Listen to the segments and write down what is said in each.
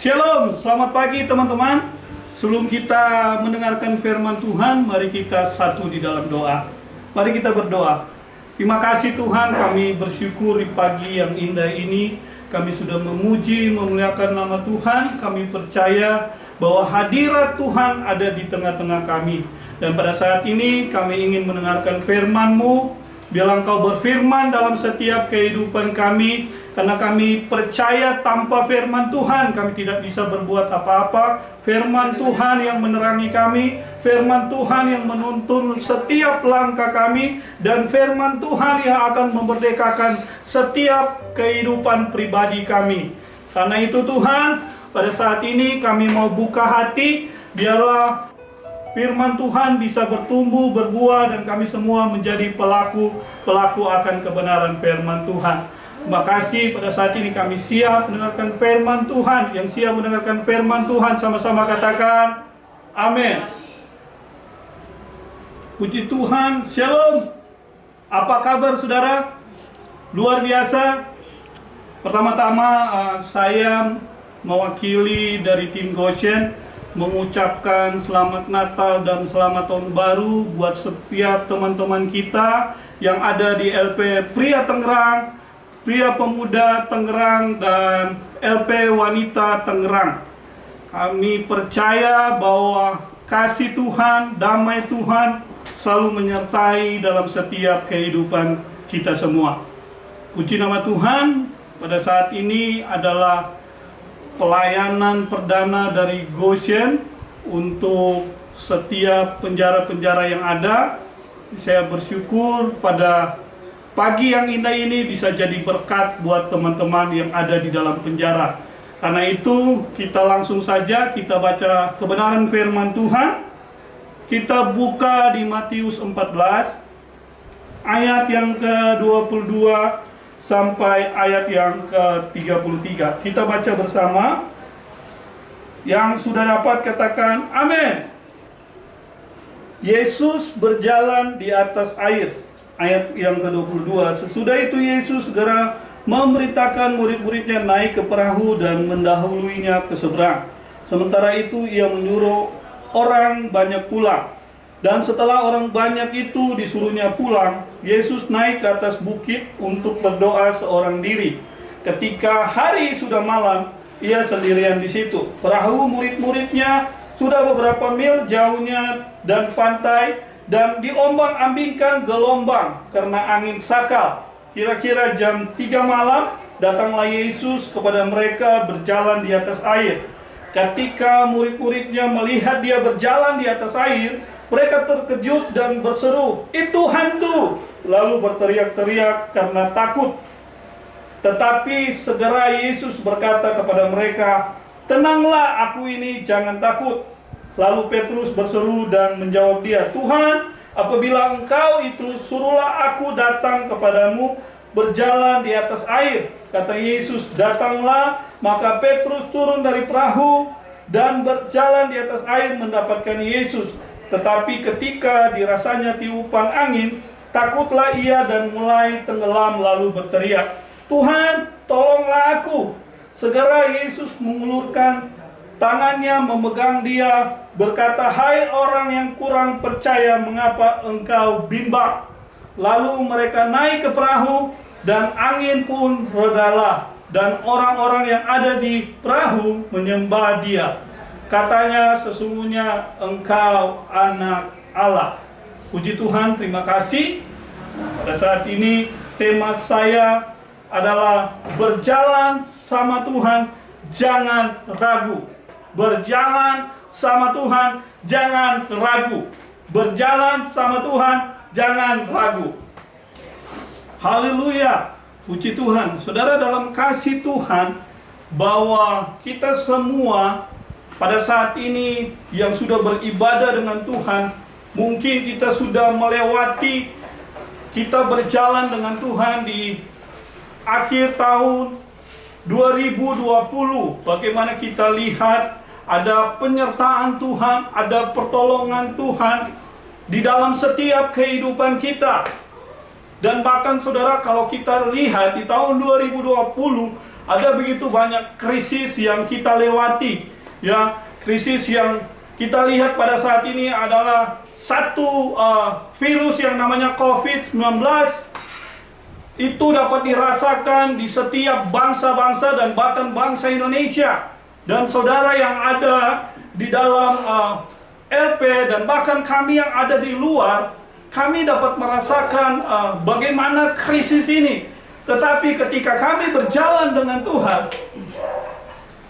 Shalom, selamat pagi teman-teman. Sebelum kita mendengarkan firman Tuhan, mari kita satu di dalam doa. Mari kita berdoa. Terima kasih Tuhan, kami bersyukur di pagi yang indah ini. Kami sudah memuji, memuliakan nama Tuhan. Kami percaya bahwa hadirat Tuhan ada di tengah-tengah kami. Dan pada saat ini kami ingin mendengarkan firman-Mu. Biarlah Engkau berfirman dalam setiap kehidupan kami, karena kami percaya tanpa firman Tuhan kami tidak bisa berbuat apa-apa. Firman Tuhan yang menerangi kami, firman Tuhan yang menuntun setiap langkah kami, dan firman Tuhan yang akan memerdekakan setiap kehidupan pribadi kami. Karena itu Tuhan, pada saat ini kami mau buka hati, biarlah firman Tuhan bisa bertumbuh, berbuah, dan kami semua menjadi pelaku akan kebenaran firman Tuhan. Terima kasih pada saat ini kami siap mendengarkan firman Tuhan. Yang siap mendengarkan firman Tuhan sama-sama katakan amin. Puji Tuhan, shalom. Apa kabar saudara? Luar biasa. Pertama-tama saya mewakili dari tim Goshen mengucapkan selamat Natal dan selamat Tahun Baru buat setiap teman-teman kita yang ada di LP Pria Tangerang, Pria Pemuda Tangerang, dan LP Wanita Tangerang. Kami percaya bahwa kasih Tuhan, damai Tuhan selalu menyertai dalam setiap kehidupan kita semua. Puji nama Tuhan, pada saat ini adalah pelayanan perdana dari Goshen untuk setiap penjara-penjara yang ada. Saya bersyukur pada pagi yang indah ini bisa jadi berkat buat teman-teman yang ada di dalam penjara. Karena itu kita langsung saja kita baca kebenaran firman Tuhan. Kita buka di Matius 14 ayat yang ke-22 sampai ayat yang ke-33. Kita baca bersama. Yang sudah dapat katakan amin. Yesus berjalan di atas air. Ayat yang ke-22. Sesudah itu Yesus segera memerintahkan murid-muridnya naik ke perahu dan mendahuluinya ke seberang. Sementara itu ia menyuruh orang banyak pulang. Dan setelah orang banyak itu disuruhnya pulang, Yesus naik ke atas bukit untuk berdoa seorang diri. Ketika hari sudah malam, ia sendirian di situ. Perahu murid-muridnya sudah beberapa mil jauhnya dan pantai, dan diombang-ambingkan gelombang karena angin sakal. Kira-kira jam 3 malam, datanglah Yesus kepada mereka berjalan di atas air. Ketika murid-muridnya melihat dia berjalan di atas air, mereka terkejut dan berseru, "Itu hantu!" Lalu berteriak-teriak karena takut. Tetapi segera Yesus berkata kepada mereka, "Tenanglah, aku ini, jangan takut." Lalu Petrus berseru dan menjawab dia, "Tuhan, apabila Engkau itu, suruhlah aku datang kepadamu berjalan di atas air." Kata Yesus, "Datanglah." Maka Petrus turun dari perahu dan berjalan di atas air mendapatkan Yesus. Tetapi ketika dirasanya tiupan angin, takutlah ia dan mulai tenggelam lalu berteriak, "Tuhan, tolonglah aku." Segera Yesus mengulurkan tangannya memegang dia, berkata, "Hai orang yang kurang percaya, mengapa engkau bimbang?" Lalu mereka naik ke perahu dan angin pun redalah, dan orang-orang yang ada di perahu menyembah dia. Katanya, "Sesungguhnya engkau anak Allah." Puji Tuhan, terima kasih. Pada saat ini tema saya adalah berjalan sama Tuhan, jangan ragu. Berjalan sama Tuhan, jangan ragu. Berjalan sama Tuhan, jangan ragu. Haleluya. Puji Tuhan. Saudara, dalam kasih Tuhan, bahwa kita semua pada saat ini yang sudah beribadah dengan Tuhan, mungkin kita sudah melewati, kita berjalan dengan Tuhan di akhir tahun 2020. Bagaimana kita lihat ada penyertaan Tuhan, ada pertolongan Tuhan di dalam setiap kehidupan kita. Dan bahkan saudara, kalau kita lihat di tahun 2020 Ada begitu banyak krisis yang kita lewati, ya. Krisis yang kita lihat pada saat ini adalah satu virus yang namanya COVID-19. Itu dapat dirasakan di setiap bangsa-bangsa dan bahkan bangsa Indonesia. Dan saudara yang ada di dalam LP dan bahkan kami yang ada di luar, kami dapat merasakan bagaimana krisis ini. Tetapi ketika kami berjalan dengan Tuhan,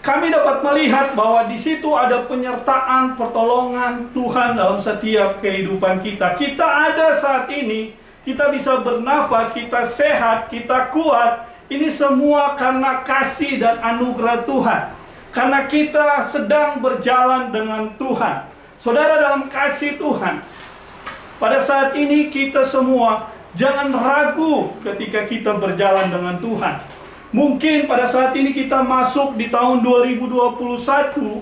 kami dapat melihat bahwa di situ ada penyertaan, pertolongan Tuhan dalam setiap kehidupan kita. Kita ada saat ini, kita bisa bernafas, kita sehat, kita kuat. Ini semua karena kasih dan anugerah Tuhan. Karena kita sedang berjalan dengan Tuhan. Saudara, dalam kasih Tuhan, pada saat ini kita semua jangan ragu ketika kita berjalan dengan Tuhan. Mungkin pada saat ini kita masuk di tahun 2021,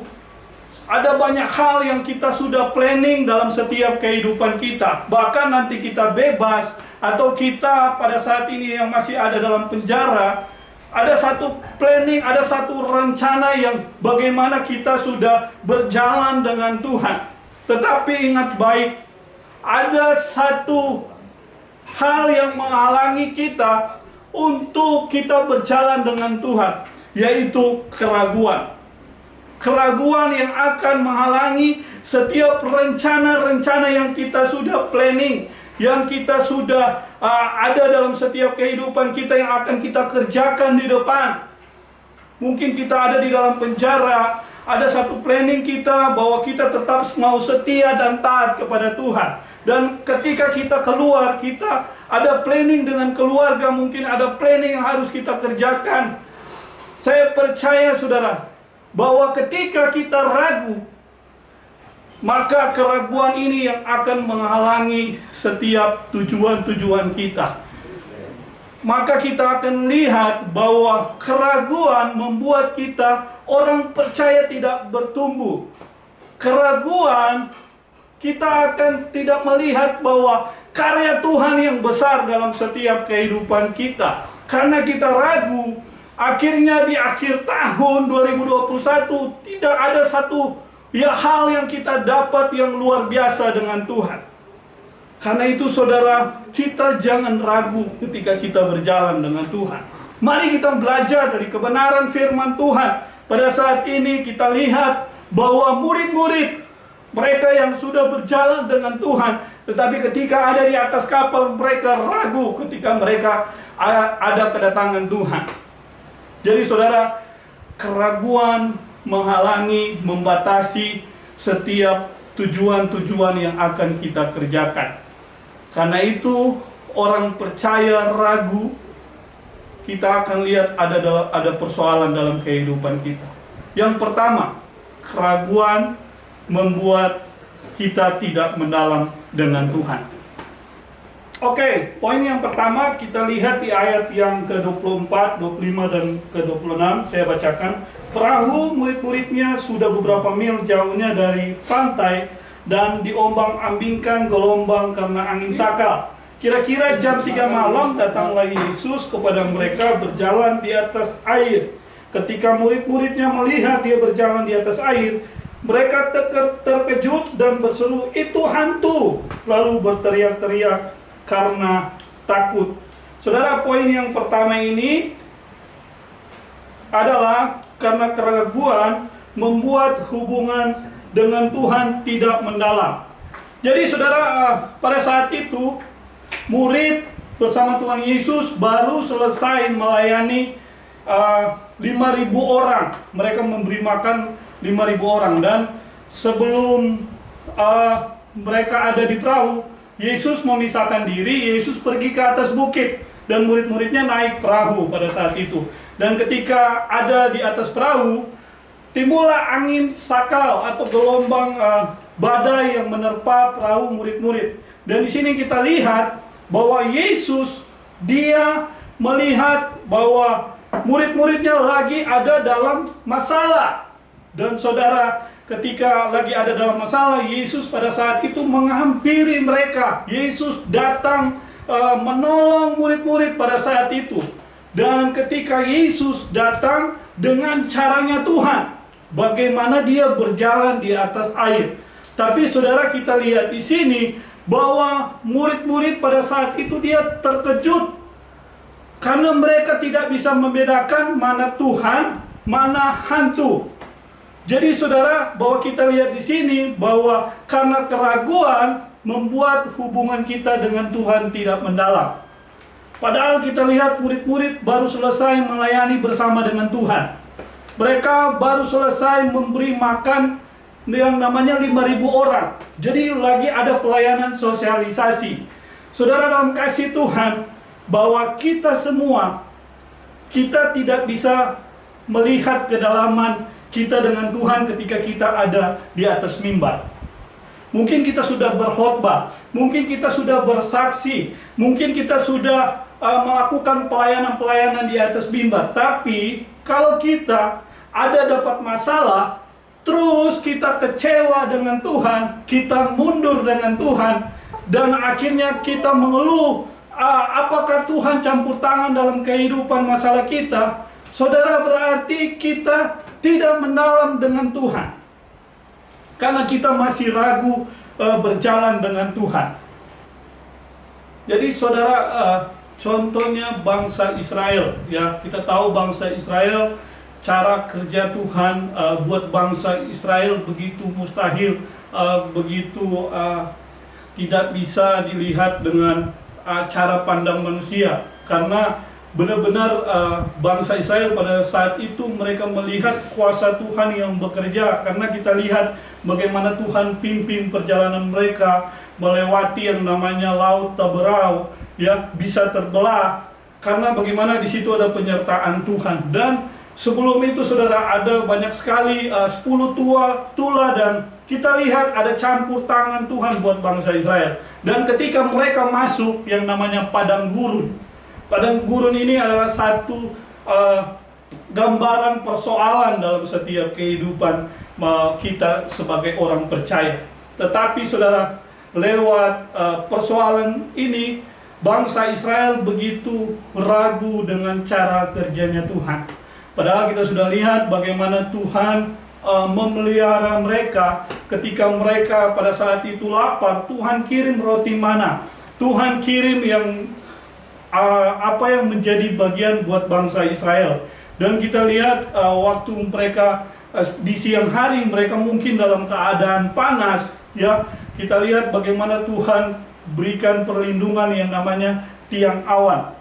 ada banyak hal yang kita sudah planning dalam setiap kehidupan kita. Bahkan nanti kita bebas, atau kita pada saat ini yang masih ada dalam penjara, ada satu planning, ada satu rencana yang bagaimana kita sudah berjalan dengan Tuhan. Tetapi ingat baik, ada satu hal yang menghalangi kita untuk kita berjalan dengan Tuhan, yaitu keraguan. Keraguan yang akan menghalangi setiap rencana-rencana yang kita sudah planning, yang kita sudah ada dalam setiap kehidupan kita yang akan kita kerjakan di depan. Mungkin kita ada di dalam penjara, ada satu planning kita bahwa kita tetap mau setia dan taat kepada Tuhan. Dan ketika kita keluar, kita ada planning dengan keluarga, mungkin ada planning yang harus kita kerjakan. Saya percaya saudara, bahwa ketika kita ragu, maka keraguan ini yang akan menghalangi setiap tujuan-tujuan kita. Maka kita akan lihat bahwa keraguan membuat kita orang percaya tidak bertumbuh. Keraguan, kita akan tidak melihat bahwa karya Tuhan yang besar dalam setiap kehidupan kita. Karena kita ragu, akhirnya di akhir tahun 2021 tidak ada satu hal yang kita dapat yang luar biasa dengan Tuhan. Karena itu saudara, kita jangan ragu ketika kita berjalan dengan Tuhan. Mari kita belajar dari kebenaran firman Tuhan. Pada saat ini kita lihat bahwa murid-murid mereka yang sudah berjalan dengan Tuhan, tetapi ketika ada di atas kapal, mereka ragu ketika mereka ada kedatangan Tuhan. Jadi saudara, keraguan menghalangi, membatasi setiap tujuan-tujuan yang akan kita kerjakan. Karena itu, orang percaya ragu, kita akan lihat ada persoalan dalam kehidupan kita. Yang pertama, keraguan membuat kita tidak mendalam dengan Tuhan. Oke, poin yang pertama kita lihat di ayat yang ke-24, 25 dan ke-26. Saya bacakan. Perahu murid-muridnya sudah beberapa mil jauhnya dari pantai dan diombang-ambingkan gelombang karena angin sakal. Kira-kira jam 3 malam datanglah Yesus kepada mereka berjalan di atas air. Ketika murid-muridnya melihat dia berjalan di atas air, mereka terkejut dan berseru, "Itu hantu!" Lalu berteriak-teriak karena takut. Saudara, poin yang pertama ini adalah karena keraguan membuat hubungan dengan Tuhan tidak mendalam. Jadi saudara, pada saat itu murid bersama Tuhan Yesus baru selesai melayani 5.000 orang. Mereka memberi makan 5.000 orang. Dan sebelum mereka ada di perahu, Yesus memisahkan diri. Yesus pergi ke atas bukit dan murid-muridnya naik perahu pada saat itu. Dan ketika ada di atas perahu, timbullah angin sakal atau gelombang badai yang menerpa perahu murid-murid. Dan di sini kita lihat bahwa Yesus, dia melihat bahwa murid-muridnya lagi ada dalam masalah. Dan saudara, ketika lagi ada dalam masalah, Yesus pada saat itu menghampiri mereka. Yesus datang menolong murid-murid pada saat itu. Dan ketika Yesus datang dengan caranya Tuhan, bagaimana dia berjalan di atas air. Tapi saudara, kita lihat di sini bahwa murid-murid pada saat itu dia terkejut karena mereka tidak bisa membedakan mana Tuhan, mana hantu. Jadi saudara, bahwa kita lihat di sini bahwa karena keraguan membuat hubungan kita dengan Tuhan tidak mendalam. Padahal kita lihat murid-murid baru selesai melayani bersama dengan Tuhan. Mereka baru selesai memberi makan yang namanya 5.000 orang. Jadi lagi ada pelayanan sosialisasi. Saudara, dalam kasih Tuhan, bahwa kita semua, kita tidak bisa melihat kedalaman kita dengan Tuhan ketika kita ada di atas mimbar. Mungkin kita sudah berkhotbah, mungkin kita sudah bersaksi, mungkin kita sudah melakukan pelayanan-pelayanan di atas mimbar. Tapi kalau kita ada dapat masalah, terus kita kecewa dengan Tuhan, kita mundur dengan Tuhan, dan akhirnya kita mengeluh, apakah Tuhan campur tangan dalam kehidupan masalah kita? Saudara, berarti kita tidak mendalam dengan Tuhan, karena kita masih ragu berjalan dengan Tuhan. Jadi saudara, contohnya bangsa Israel, ya, kita tahu bangsa Israel, cara kerja Tuhan buat bangsa Israel begitu mustahil, begitu tidak bisa dilihat dengan cara pandang manusia. Karena benar-benar bangsa Israel pada saat itu mereka melihat kuasa Tuhan yang bekerja. Karena kita lihat bagaimana Tuhan pimpin perjalanan mereka melewati yang namanya Laut Taberau, ya, bisa terbelah karena bagaimana di situ ada penyertaan Tuhan. Dan sebelum itu saudara, ada banyak sekali 10 tula, dan kita lihat ada campur tangan Tuhan buat bangsa Israel. Dan ketika mereka masuk yang namanya padang gurun, padang gurun ini adalah satu gambaran persoalan dalam setiap kehidupan kita sebagai orang percaya. Tetapi saudara, lewat persoalan ini, bangsa Israel begitu ragu dengan cara kerjanya Tuhan. Padahal kita sudah lihat bagaimana Tuhan memelihara mereka. Ketika mereka pada saat itu lapar, Tuhan kirim roti mana. Tuhan kirim yang apa yang menjadi bagian buat bangsa Israel. Dan kita lihat waktu mereka di siang hari, mereka mungkin dalam keadaan panas, ya, kita lihat bagaimana Tuhan berikan perlindungan yang namanya tiang awan.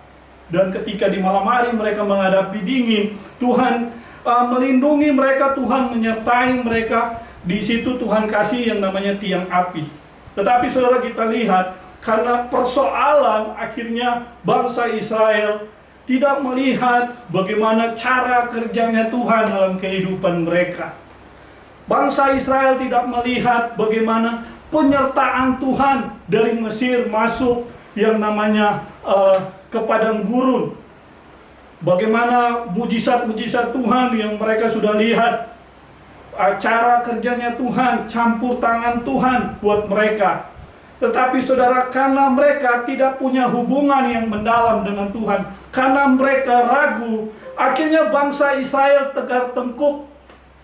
Dan ketika di malam hari mereka menghadapi dingin, Tuhan melindungi mereka, Tuhan menyertai mereka. Di situ Tuhan kasih yang namanya tiang api. Tetapi saudara, kita lihat karena persoalan, akhirnya bangsa Israel tidak melihat bagaimana cara kerjanya Tuhan dalam kehidupan mereka. Bangsa Israel tidak melihat bagaimana penyertaan Tuhan dari Mesir masuk yang namanya ke padang gurun. Bagaimana mujizat-mujizat Tuhan yang mereka sudah lihat. Cara kerjanya Tuhan, campur tangan Tuhan buat mereka. Tetapi saudara, karena mereka tidak punya hubungan yang mendalam dengan Tuhan, karena mereka ragu, akhirnya bangsa Israel tegar tengkuk.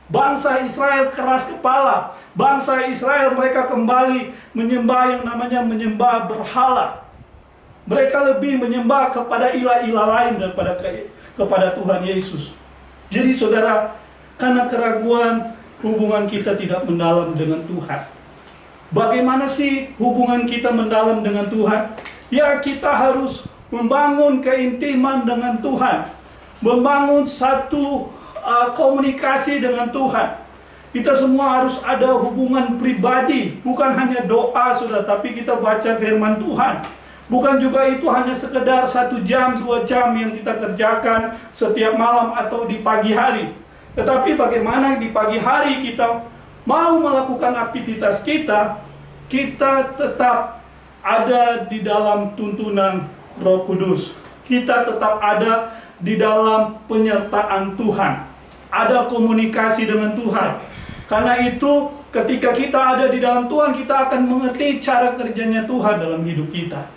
Bangsa Israel keras kepala. Bangsa Israel mereka kembali menyembah yang namanya menyembah berhala. Mereka lebih menyembah kepada ilah-ilah lain daripada kepada Tuhan Yesus. Jadi saudara, karena keraguan, hubungan kita tidak mendalam dengan Tuhan. Bagaimana sih hubungan kita mendalam dengan Tuhan? Ya, kita harus membangun keintiman dengan Tuhan. Membangun satu komunikasi dengan Tuhan. Kita semua harus ada hubungan pribadi, bukan hanya doa saudara, tapi kita baca firman Tuhan. Bukan juga itu hanya sekedar 1 jam, 2 jam yang kita kerjakan setiap malam atau di pagi hari. Tetapi bagaimana di pagi hari kita mau melakukan aktivitas kita, kita tetap ada di dalam tuntunan Roh Kudus. Kita tetap ada di dalam penyertaan Tuhan. Ada komunikasi dengan Tuhan. Karena itu ketika kita ada di dalam Tuhan, kita akan mengerti cara kerjanya Tuhan dalam hidup kita.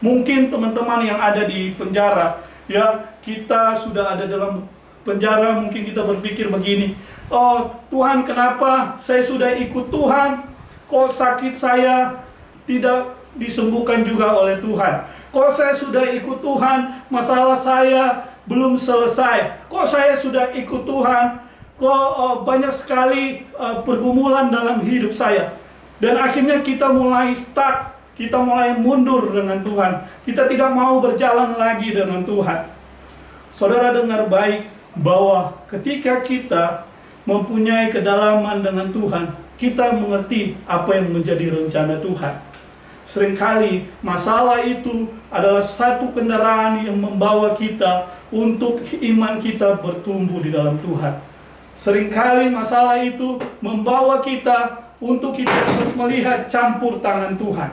Mungkin teman-teman yang ada di penjara, Ya, kita sudah ada dalam penjara, mungkin kita berpikir begini, oh Tuhan, kenapa saya sudah ikut Tuhan, kok sakit saya tidak disembuhkan juga oleh Tuhan? Kok saya sudah ikut Tuhan, masalah saya belum selesai? Kok saya sudah ikut Tuhan, kok banyak sekali pergumulan dalam hidup saya? Dan akhirnya kita mulai stuck, kita mulai mundur dengan Tuhan. Kita tidak mau berjalan lagi dengan Tuhan. Saudara dengar baik bahwa ketika kita mempunyai kedalaman dengan Tuhan, kita mengerti apa yang menjadi rencana Tuhan. Seringkali masalah itu adalah satu kendaraan yang membawa kita untuk iman kita bertumbuh di dalam Tuhan. Seringkali masalah itu membawa kita untuk kita melihat campur tangan Tuhan.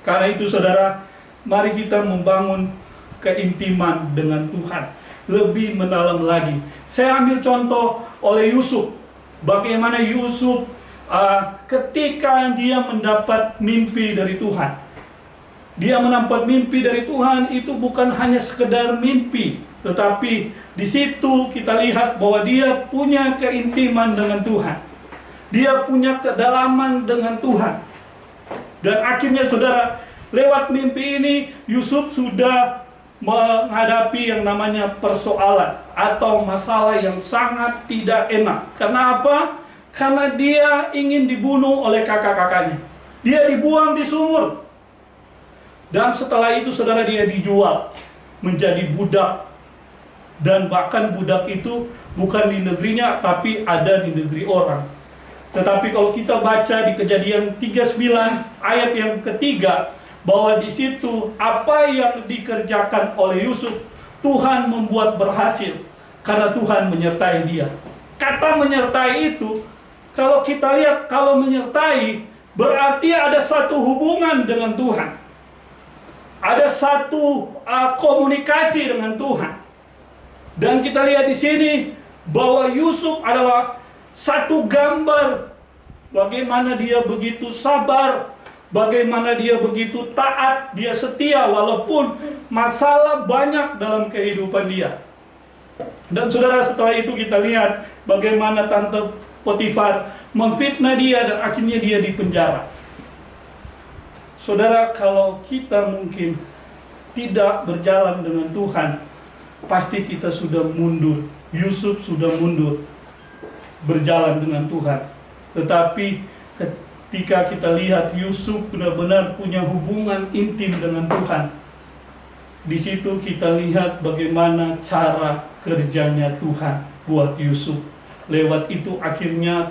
Karena itu saudara, mari kita membangun keintiman dengan Tuhan lebih mendalam lagi. Saya ambil contoh oleh Yusuf. Bagaimana Yusuf ketika dia mendapat mimpi dari Tuhan. Dia mendapat mimpi dari Tuhan, itu bukan hanya sekedar mimpi, tetapi di situ kita lihat bahwa dia punya keintiman dengan Tuhan. Dia punya kedalaman dengan Tuhan. Dan akhirnya saudara, lewat mimpi ini Yusuf sudah menghadapi yang namanya persoalan atau masalah yang sangat tidak enak. Karena apa? Karena dia ingin dibunuh oleh kakak-kakaknya. Dia dibuang di sumur. Dan setelah itu saudara, dia dijual menjadi budak. Dan bahkan budak itu bukan di negerinya, tapi ada di negeri orang. Tetapi kalau kita baca di Kejadian 39 ayat yang ketiga, bahwa di situ apa yang dikerjakan oleh Yusuf, Tuhan membuat berhasil karena Tuhan menyertai dia. Kata menyertai itu, kalau kita lihat, kalau menyertai berarti ada satu hubungan dengan Tuhan. Ada satu komunikasi dengan Tuhan. Dan kita lihat di sini bahwa Yusuf adalah satu gambar bagaimana dia begitu sabar, bagaimana dia begitu taat, dia setia walaupun masalah banyak dalam kehidupan dia. Dan saudara, setelah itu kita lihat bagaimana tante Potifar memfitnah dia dan akhirnya dia dipenjara. Saudara, kalau kita mungkin tidak berjalan dengan Tuhan, pasti kita sudah mundur. Yusuf sudah mundur berjalan dengan Tuhan. Tetapi ketika kita lihat Yusuf benar-benar punya hubungan intim dengan Tuhan, di situ kita lihat bagaimana cara kerjanya Tuhan buat Yusuf. Lewat itu akhirnya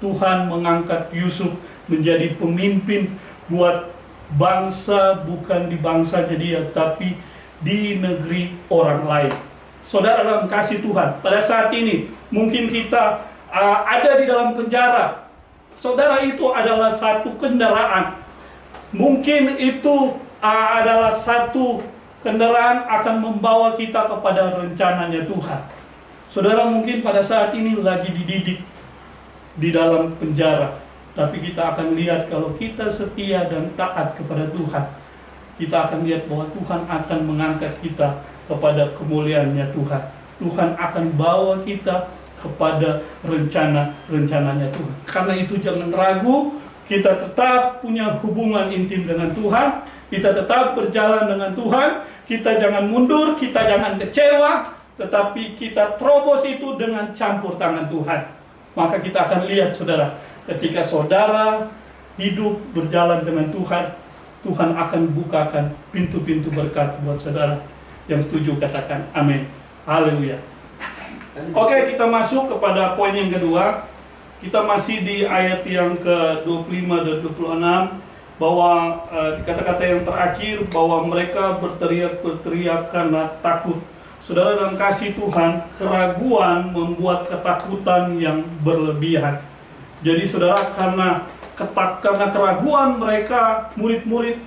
Tuhan mengangkat Yusuf menjadi pemimpin buat bangsa, bukan di bangsanya dia, tapi di negeri orang lain. Saudara, dalam kasih Tuhan, pada saat ini mungkin kita ada di dalam penjara. Saudara, itu adalah satu kendaraan. Mungkin itu adalah satu kendaraan akan membawa kita kepada rencananya Tuhan. Saudara, mungkin pada saat ini lagi dididik di dalam penjara, tapi kita akan lihat kalau kita setia dan taat kepada Tuhan, kita akan lihat bahwa Tuhan akan mengangkat kita kepada kemuliaannya Tuhan. Tuhan akan bawa kita kepada rencana-rencananya Tuhan. Karena itu jangan ragu, kita tetap punya hubungan intim dengan Tuhan, kita tetap berjalan dengan Tuhan, kita jangan mundur, kita jangan kecewa, tetapi kita terobos itu dengan campur tangan Tuhan. Maka kita akan lihat saudara, ketika saudara hidup berjalan dengan Tuhan, Tuhan akan bukakan pintu-pintu berkat buat saudara. Yang setuju katakan amin. Haleluya. Oke, kita masuk kepada poin yang kedua. Kita masih di ayat yang ke-25 dan 26, bahwa di kata-kata yang terakhir bahwa mereka berteriak karena takut. Saudara, dalam kasih Tuhan, keraguan membuat ketakutan yang berlebihan. Jadi saudara, karena keraguan mereka, murid-murid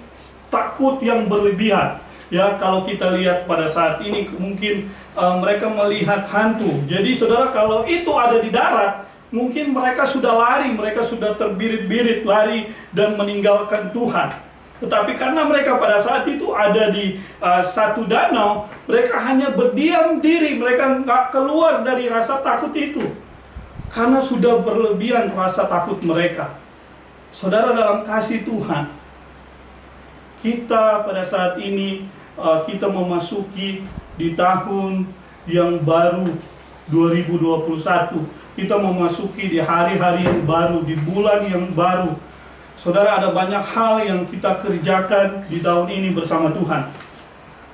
takut yang berlebihan. Ya, kalau kita lihat pada saat ini mungkin mereka melihat hantu. Jadi saudara, kalau itu ada di darat, mungkin mereka sudah lari, mereka sudah terbirit-birit lari dan meninggalkan Tuhan. Tetapi karena mereka pada saat itu ada di satu danau, mereka hanya berdiam diri, mereka nggak keluar dari rasa takut itu. Karena sudah berlebihan rasa takut mereka. Saudara, dalam kasih Tuhan, kita pada saat ini, kita memasuki di tahun yang baru 2021. Kita memasuki di hari-hari yang baru, di bulan yang baru. Saudara, ada banyak hal yang kita kerjakan di tahun ini bersama Tuhan.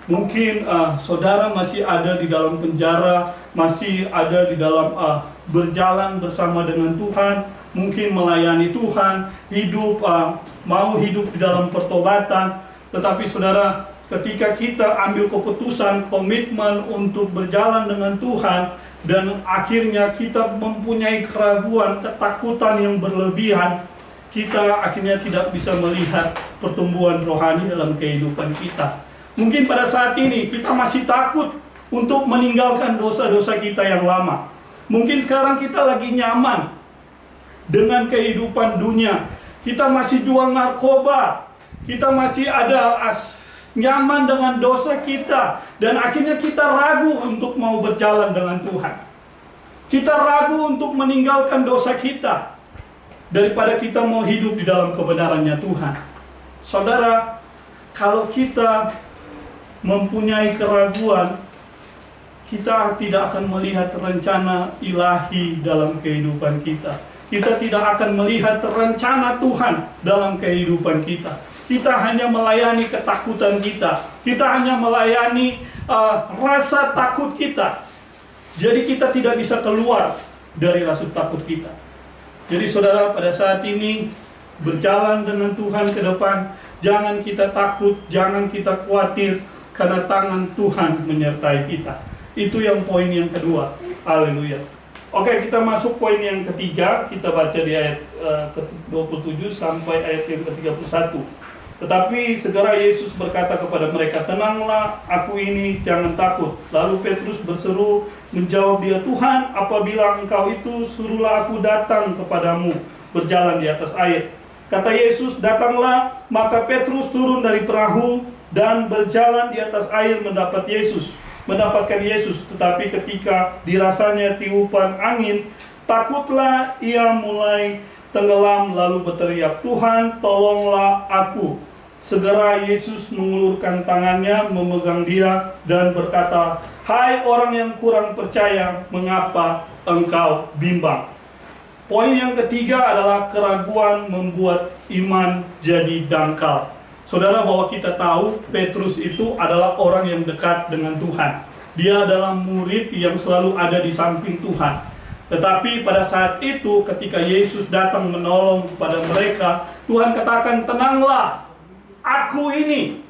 Mungkin saudara masih ada di dalam penjara, masih ada di dalam berjalan bersama dengan Tuhan, mungkin melayani Tuhan, mau hidup di dalam pertobatan. Tetapi saudara, ketika kita ambil keputusan, komitmen untuk berjalan dengan Tuhan, dan akhirnya kita mempunyai keraguan, ketakutan yang berlebihan, kita akhirnya tidak bisa melihat pertumbuhan rohani dalam kehidupan kita. Mungkin pada saat ini kita masih takut untuk meninggalkan dosa-dosa kita yang lama. Mungkin sekarang kita lagi nyaman dengan kehidupan dunia. Kita masih jual narkoba. Kita masih ada nyaman dengan dosa kita. Dan akhirnya kita ragu untuk mau berjalan dengan Tuhan. Kita ragu untuk meninggalkan dosa kita daripada kita mau hidup di dalam kebenarannya Tuhan. Saudara, kalau kita mempunyai keraguan, kita tidak akan melihat rencana ilahi dalam kehidupan kita. Kita tidak akan melihat rencana Tuhan dalam kehidupan kita. Kita hanya melayani ketakutan kita. Kita hanya melayani rasa takut kita. Jadi kita tidak bisa keluar dari rasa takut kita. Jadi saudara, pada saat ini berjalan dengan Tuhan ke depan, jangan kita takut, jangan kita khawatir, karena tangan Tuhan menyertai kita. Itu yang poin yang kedua. Haleluya. Oke, kita masuk poin yang ketiga. Kita baca di ayat ke-27 sampai ayat yang ke-31. Tetapi segera Yesus berkata kepada mereka, "Tenanglah, aku ini, jangan takut." Lalu Petrus berseru menjawab dia, "Tuhan, apabila Engkau itu, suruhlah aku datang kepadamu berjalan di atas air." Kata Yesus, "Datanglah." Maka Petrus turun dari perahu dan berjalan di atas air mendapatkan Yesus. Tetapi ketika dirasanya tiupan angin, takutlah ia mulai tenggelam lalu berteriak, "Tuhan, tolonglah aku." Segera Yesus mengulurkan tangannya, memegang dia dan berkata, "Hai orang yang kurang percaya, mengapa engkau bimbang?" Poin yang ketiga adalah keraguan membuat iman jadi dangkal. Saudara, bahwa kita tahu Petrus itu adalah orang yang dekat dengan Tuhan. Dia adalah murid yang selalu ada di samping Tuhan. Tetapi pada saat itu ketika Yesus datang menolong kepada mereka, Tuhan katakan, "Tenanglah, aku ini."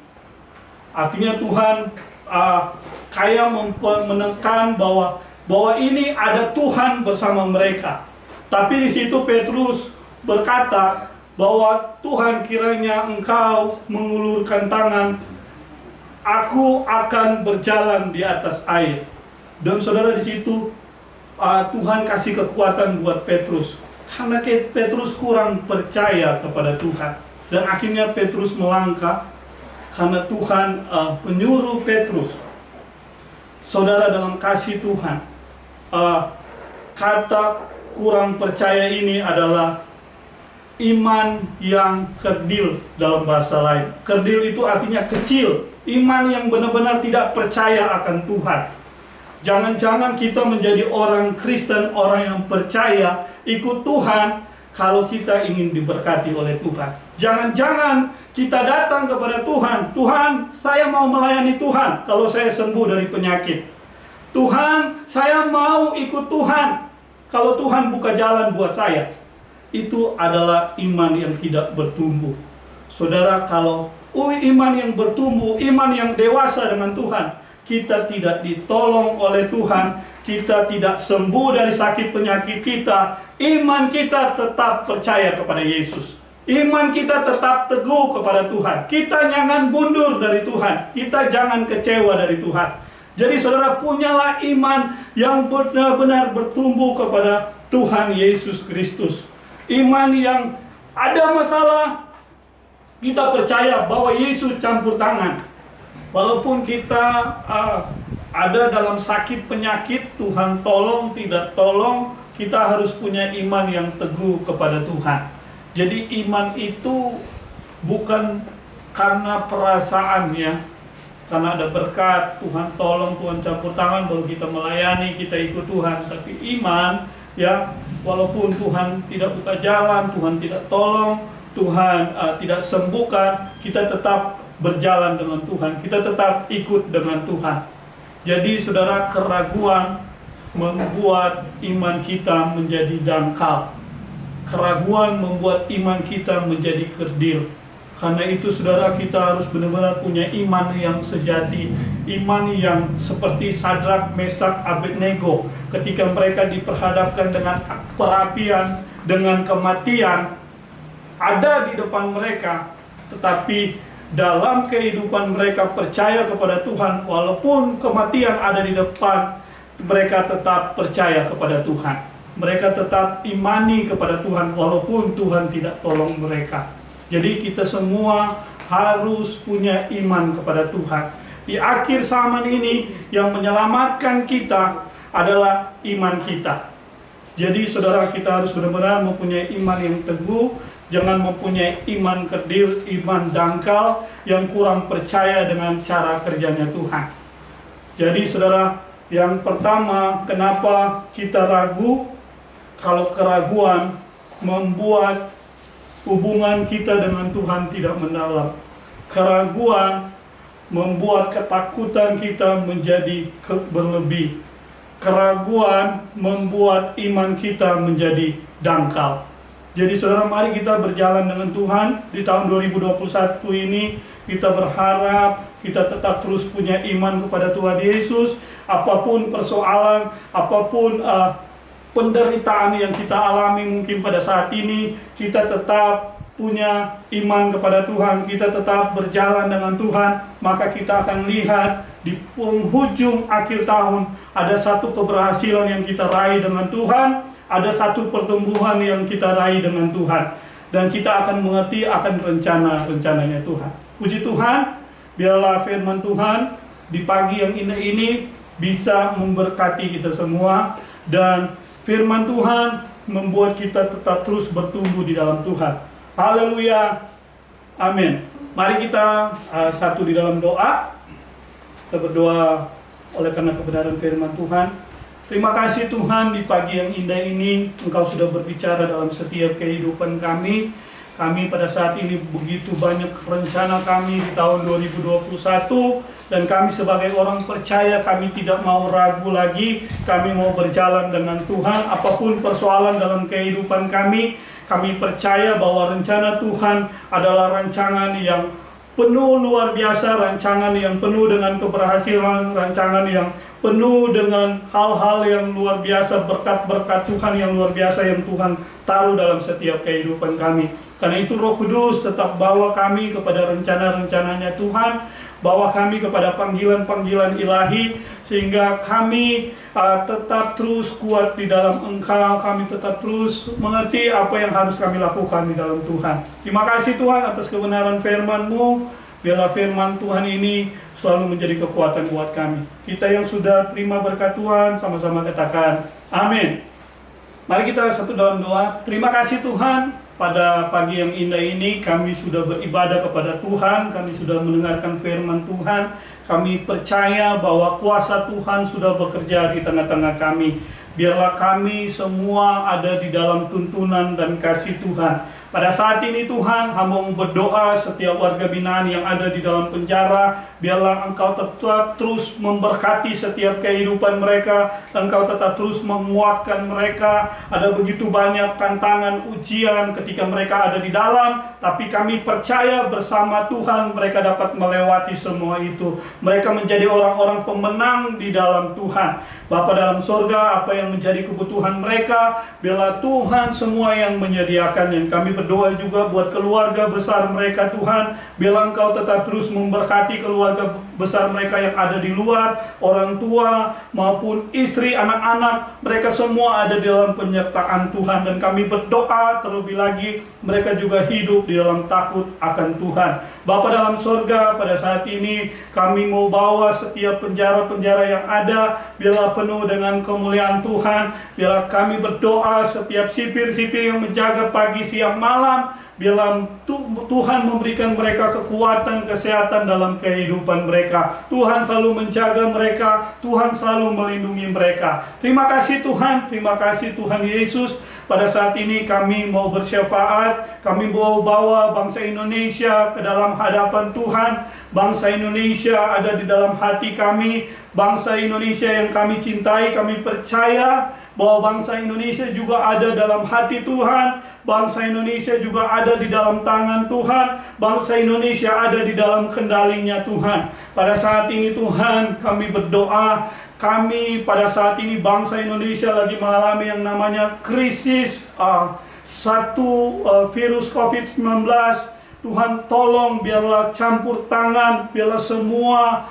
Artinya Tuhan kayak menekan bahwa ini ada Tuhan bersama mereka. Tapi di situ Petrus berkata bahwa, "Tuhan, kiranya Engkau mengulurkan tangan, aku akan berjalan di atas air." Dan saudara, di situ Tuhan kasih kekuatan buat Petrus. Karena Petrus kurang percaya kepada Tuhan. Dan akhirnya Petrus melangkah karena Tuhan menyuruh Petrus. Saudara, dalam kasih Tuhan, kata kurang percaya ini adalah iman yang kerdil dalam bahasa lain. Kerdil itu artinya kecil. Iman yang benar-benar tidak percaya akan Tuhan. Jangan-jangan kita menjadi orang Kristen, orang yang percaya, ikut Tuhan, kalau kita ingin diberkati oleh Tuhan. Jangan-jangan kita datang kepada Tuhan, "Tuhan, saya mau melayani Tuhan kalau saya sembuh dari penyakit. Tuhan, saya mau ikut Tuhan kalau Tuhan buka jalan buat saya." Itu adalah iman yang tidak bertumbuh. Saudara, kalau iman yang bertumbuh, iman yang dewasa dengan Tuhan, kita tidak ditolong oleh Tuhan, kita tidak sembuh dari sakit penyakit kita, iman kita tetap percaya kepada Yesus. Iman kita tetap teguh kepada Tuhan. Kita jangan mundur dari Tuhan. Kita jangan kecewa dari Tuhan. Jadi saudara, punyalah iman yang benar-benar bertumbuh kepada Tuhan Yesus Kristus. Iman yang ada masalah, Kita percaya bahwa Yesus campur tangan. Walaupun kita ada dalam sakit penyakit, Tuhan tolong, tidak tolong, kita harus punya iman yang teguh kepada Tuhan. Jadi iman itu bukan karena perasaan ya, karena ada berkat, Tuhan tolong, Tuhan campur tangan, baru kita melayani, kita ikut Tuhan. Tapi iman ya, walaupun Tuhan tidak buka jalan, Tuhan tidak tolong, Tuhan tidak sembuhkan, kita tetap berjalan dengan Tuhan, kita tetap ikut dengan Tuhan. Jadi saudara, keraguan membuat iman kita menjadi dangkal. Keraguan membuat iman kita menjadi kerdil. Karena itu saudara, kita harus benar-benar punya iman yang sejati, iman yang seperti Sadrak, Mesak, Abednego ketika mereka diperhadapkan dengan perapian, dengan kematian ada di depan mereka, tetapi dalam kehidupan mereka percaya kepada Tuhan. Walaupun kematian ada di depan, mereka tetap percaya kepada Tuhan, mereka tetap imani kepada Tuhan walaupun Tuhan tidak tolong mereka. Jadi kita semua harus punya iman kepada Tuhan. Di akhir zaman ini yang menyelamatkan kita adalah iman kita. Jadi saudara, kita harus benar-benar mempunyai iman yang teguh. Jangan mempunyai iman kerdil, iman dangkal yang kurang percaya dengan cara kerjanya Tuhan. Jadi saudara, yang pertama, kenapa kita ragu? Kalau keraguan membuat hubungan kita dengan Tuhan tidak mendalam. Keraguan membuat ketakutan kita menjadi berlebih. Keraguan membuat iman kita menjadi dangkal. Jadi saudara, mari kita berjalan dengan Tuhan di tahun 2021 ini. Kita berharap kita tetap terus punya iman kepada Tuhan Yesus. Apapun persoalan, apapun penderitaan yang kita alami mungkin pada saat ini, kita tetap punya iman kepada Tuhan, kita tetap berjalan dengan Tuhan, maka kita akan lihat di penghujung akhir tahun ada satu keberhasilan yang kita raih dengan Tuhan, ada satu pertumbuhan yang kita raih dengan Tuhan, dan kita akan mengerti akan rencana-rencananya Tuhan. Puji Tuhan, biarlah firman Tuhan di pagi yang indah ini bisa memberkati kita semua, dan firman Tuhan membuat kita tetap terus bertumbuh di dalam Tuhan. Haleluya. Amin. Mari kita satu di dalam doa. Kita berdoa oleh karena kebenaran firman Tuhan. Terima kasih Tuhan, di pagi yang indah ini Engkau sudah berbicara dalam setiap kehidupan kami. Kami pada saat ini begitu banyak rencana kami di tahun 2021, dan kami sebagai orang percaya kami tidak mau ragu lagi. Kami mau berjalan dengan Tuhan apapun persoalan dalam kehidupan kami. Kami percaya bahwa rencana Tuhan adalah rancangan yang penuh luar biasa, rancangan yang penuh dengan keberhasilan, rancangan yang penuh dengan hal-hal yang luar biasa, berkat-berkat Tuhan yang luar biasa yang Tuhan taruh dalam setiap kehidupan kami. Karena itu Roh Kudus tetap bawa kami kepada rencana-rencananya Tuhan, bawa kami kepada panggilan-panggilan ilahi, sehingga kami tetap terus kuat di dalam Engkau, kami tetap terus mengerti apa yang harus kami lakukan di dalam Tuhan. Terima kasih Tuhan atas kebenaran firman-Mu. Biarlah firman Tuhan ini selalu menjadi kekuatan buat kami. Kita yang sudah terima berkat Tuhan, sama-sama katakan amin. Mari kita satu dalam doa. Terima kasih Tuhan, pada pagi yang indah ini kami sudah beribadah kepada Tuhan, kami sudah mendengarkan firman Tuhan. Kami percaya bahwa kuasa Tuhan sudah bekerja di tengah-tengah kami. Biarlah kami semua ada di dalam tuntunan dan kasih Tuhan. Pada saat ini Tuhan, hamba berdoa setiap warga binaan yang ada di dalam penjara, biarlah Engkau tetap terus memberkati setiap kehidupan mereka, Engkau tetap terus menguatkan mereka. Ada begitu banyak tantangan, ujian ketika mereka ada di dalam, tapi kami percaya bersama Tuhan mereka dapat melewati semua itu. Mereka menjadi orang-orang pemenang di dalam Tuhan. Bapa dalam surga, apa yang menjadi kebutuhan mereka, biarlah Tuhan semua yang menyediakan. Yang kami berdoa juga buat keluarga besar mereka Tuhan, biarlah Engkau tetap terus memberkati keluarga besar mereka yang ada di luar, orang tua maupun istri, anak-anak, mereka semua ada di dalam penyertaan Tuhan. Dan kami berdoa terlebih lagi mereka juga hidup di dalam takut akan Tuhan. Bapa dalam sorga, pada saat ini kami mau bawa setiap penjara-penjara yang ada, biarlah penuh dengan kemuliaan Tuhan. Biarlah kami berdoa setiap sipir-sipir yang menjaga pagi, siang, malam, biarlah Tuhan memberikan mereka kekuatan, kesehatan dalam kehidupan mereka. Tuhan selalu menjaga mereka, Tuhan selalu melindungi mereka. Terima kasih Tuhan, terima kasih Tuhan Yesus. Pada saat ini kami mau bersyafaat, kami mau bawa bangsa Indonesia ke dalam hadapan Tuhan. Bangsa Indonesia ada di dalam hati kami, bangsa Indonesia yang kami cintai, kami percaya bahwa bangsa Indonesia juga ada dalam hati Tuhan. Bangsa Indonesia juga ada di dalam tangan Tuhan. Bangsa Indonesia ada di dalam kendalinya Tuhan. Pada saat ini Tuhan, kami berdoa, kami pada saat ini bangsa Indonesia lagi mengalami yang namanya krisis virus COVID-19. Tuhan tolong biarlah campur tangan, biarlah semua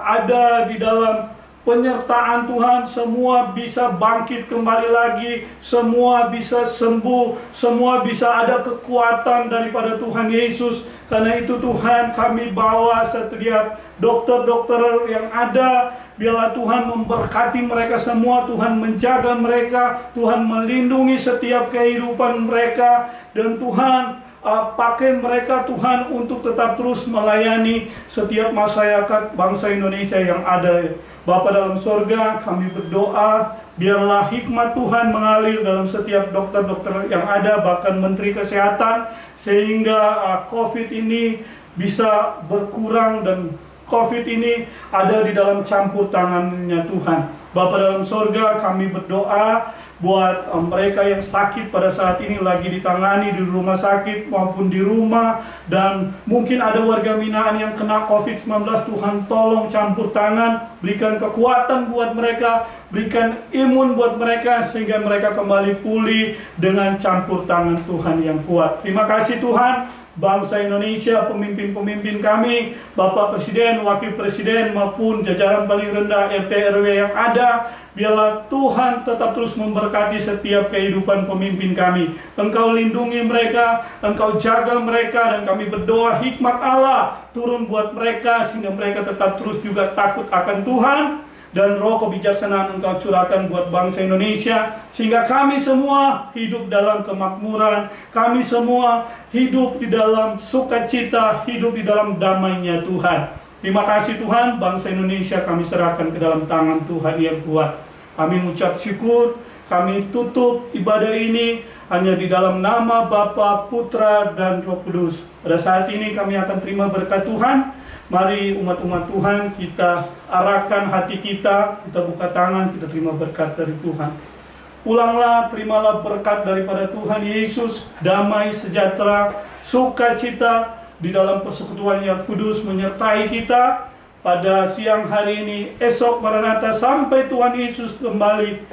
ada di dalam penyertaan Tuhan, semua bisa bangkit kembali lagi, semua bisa sembuh, semua bisa ada kekuatan daripada Tuhan Yesus. Karena itu Tuhan, kami bawa setiap dokter-dokter yang ada, biarlah Tuhan memberkati mereka semua, Tuhan menjaga mereka, Tuhan melindungi setiap kehidupan mereka, dan Tuhan pakai mereka Tuhan untuk tetap terus melayani setiap masyarakat bangsa Indonesia yang ada. Bapa dalam sorga, kami berdoa biarlah hikmat Tuhan mengalir dalam setiap dokter-dokter yang ada, bahkan Menteri Kesehatan, sehingga COVID ini bisa berkurang dan COVID ini ada di dalam campur tangannya Tuhan. Bapa dalam sorga, kami berdoa buat mereka yang sakit pada saat ini lagi ditangani di rumah sakit maupun di rumah, dan mungkin ada warga binaan yang kena COVID-19. Tuhan tolong campur tangan, berikan kekuatan buat mereka, berikan imun buat mereka sehingga mereka kembali pulih dengan campur tangan Tuhan yang kuat. Terima kasih Tuhan. Bangsa Indonesia, pemimpin-pemimpin kami, Bapak Presiden, Wakil Presiden maupun jajaran paling rendah RT RW yang ada, biarlah Tuhan tetap terus memberkati setiap kehidupan pemimpin kami. Engkau lindungi mereka, Engkau jaga mereka, dan kami berdoa hikmat Allah turun buat mereka sehingga mereka tetap terus juga takut akan Tuhan. Dan roh kebijaksanaan Engkau curahkan buat bangsa Indonesia, sehingga kami semua hidup dalam kemakmuran, kami semua hidup di dalam sukacita, hidup di dalam damainya Tuhan. Terima kasih Tuhan, bangsa Indonesia kami serahkan ke dalam tangan Tuhan yang kuat. Kami mengucap syukur, kami tutup ibadah ini hanya di dalam nama Bapa, Putra, dan Roh Kudus. Pada saat ini kami akan terima berkat Tuhan. Mari umat-umat Tuhan, kita arahkan hati kita buka tangan, kita terima berkat dari Tuhan. Pulanglah, terimalah berkat daripada Tuhan Yesus, damai, sejahtera, sukacita di dalam persekutuan yang kudus menyertai kita pada siang hari ini. Esok Maranatha, sampai Tuhan Yesus kembali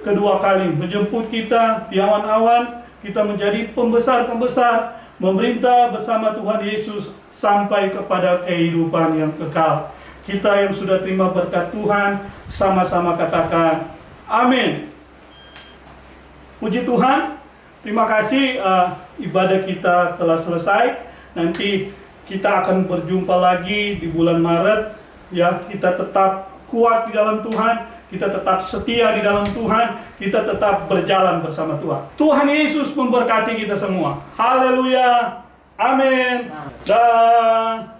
kedua kali menjemput kita di awan-awan, kita menjadi pembesar-pembesar, memerintah bersama Tuhan Yesus sampai kepada kehidupan yang kekal. Kita yang sudah terima berkat Tuhan, sama-sama katakan amin. Puji Tuhan. Terima kasih, ibadah kita telah selesai. Nanti kita akan berjumpa lagi di bulan Maret. Ya, kita tetap kuat di dalam Tuhan, kita tetap setia di dalam Tuhan, kita tetap berjalan bersama Tuhan. Tuhan Yesus memberkati kita semua. Haleluya. Amin. Dan